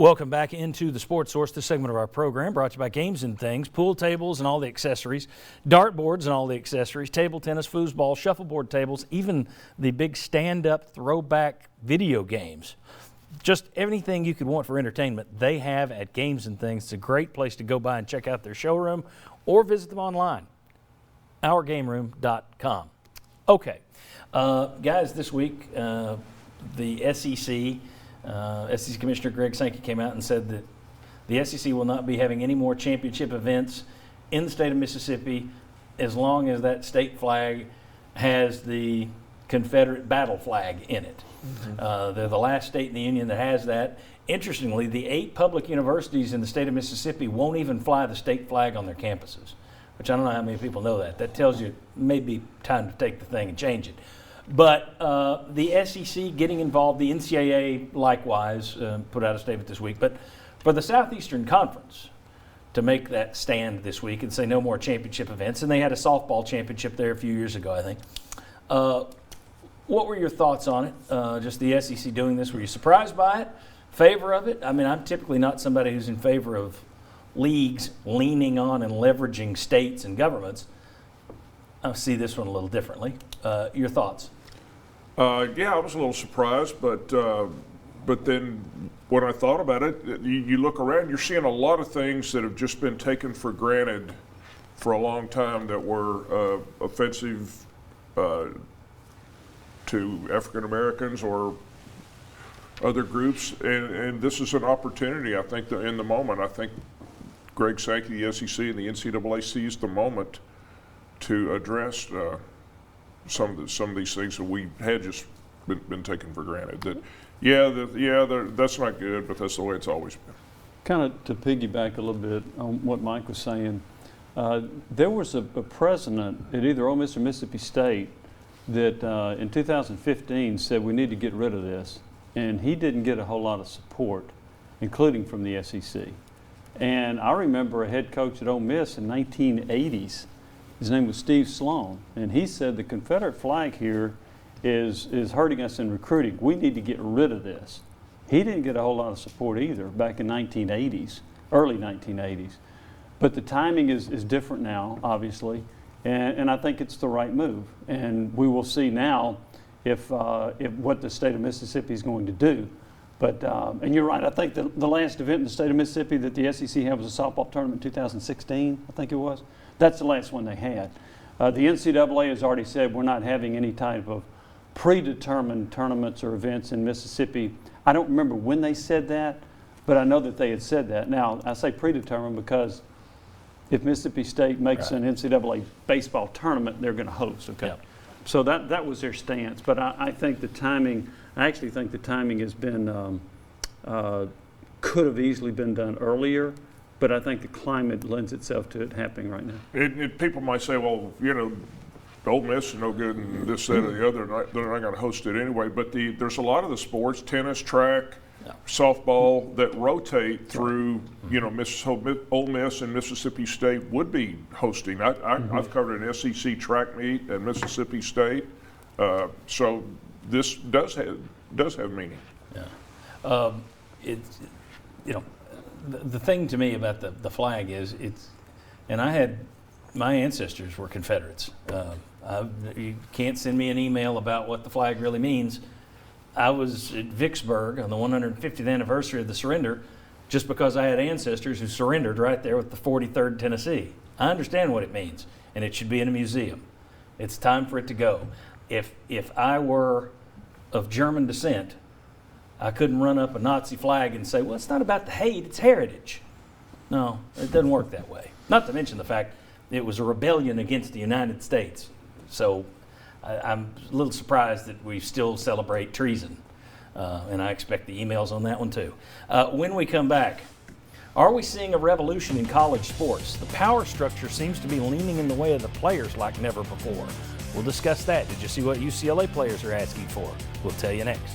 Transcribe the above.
Welcome back into the Sports Source, this segment of our program brought to you by Games and Things, pool tables and all the accessories, dart boards and all the accessories, table tennis, foosball, shuffleboard tables, even the big stand-up throwback video games. Just anything you could want for entertainment, they have at Games and Things. It's a great place to go by and check out their showroom or visit them online, ourgameroom.com. Okay, guys, this week the SEC Commissioner Greg Sankey came out and said that the SEC will not be having any more championship events in the state of Mississippi as long as that state flag has the Confederate battle flag in it. Mm-hmm. They're the last state in the union that has that. Interestingly, the 8 public universities in the state of Mississippi won't even fly the state flag on their campuses, which I don't know how many people know that. That tells you it may be time to take the thing and change it. But the SEC getting involved, the NCAA likewise put out a statement this week. But for the Southeastern Conference to make that stand this week and say no more championship events, and they had a softball championship there a few years ago, I think. What were your thoughts on it? Just the SEC doing this? Were you surprised by it? Favor of it? I mean, I'm typically not somebody who's in favor of leagues leaning on and leveraging states and governments. I see this one a little differently. Your thoughts? Yeah, I was a little surprised, but then when I thought about it, you look around, you're seeing a lot of things that have just been taken for granted for a long time that were offensive to African Americans or other groups, and this is an opportunity. I think that in the moment, I think Greg Sankey, the SEC, and the NCAA seized the moment to address some of these things that we had just been taken for granted. That that's not good, but that's the way it's always been. Kind of to piggyback a little bit on what Mike was saying, there was a president at either Ole Miss or Mississippi State that in 2015 said we need to get rid of this, and he didn't get a whole lot of support, including from the SEC. And I remember a head coach at Ole Miss in 1980s. His name was Steve Sloan, and he said the Confederate flag here is hurting us in recruiting. We need to get rid of this. He didn't get a whole lot of support either back in 1980s, early 1980s. But the timing is different now, obviously, and I think it's the right move. And we will see now if what the state of Mississippi is going to do. But and you're right. I think the last event in the state of Mississippi that the SEC had was a softball tournament in 2016. I think it was. That's the last one they had. The NCAA has already said we're not having any type of predetermined tournaments or events in Mississippi. I don't remember when they said that, but I know that they had said that. Now, I say predetermined because if Mississippi State makes an NCAA baseball tournament, they're going to host. Okay, yep. So that was their stance. But I think the timing. I actually think the timing has been could have easily been done earlier. But I think the climate lends itself to it happening right now. People might say, well, Ole Miss is no good and this, that, or the other. They're not going to host it anyway. But there's a lot of the sports, tennis, track, softball, that rotate through, Ole Miss and Mississippi State would be hosting. I've covered an SEC track meet at Mississippi State. So this does have meaning. Yeah. The thing to me about the flag is and my ancestors were Confederates. You can't send me an email about what the flag really means. I was at Vicksburg on the 150th anniversary of the surrender just because I had ancestors who surrendered right there with the 43rd Tennessee. I understand what it means, and it should be in a museum. It's time for it to go. If I were of German descent, I couldn't run up a Nazi flag and say, well, it's not about the hate, it's heritage. No, it doesn't work that way. Not to mention the fact it was a rebellion against the United States. So I'm a little surprised that we still celebrate treason. And I expect the emails on that one too. When we come back, are we seeing a revolution in college sports? The power structure seems to be leaning in the way of the players like never before. We'll discuss that. Did you see what UCLA players are asking for? We'll tell you next.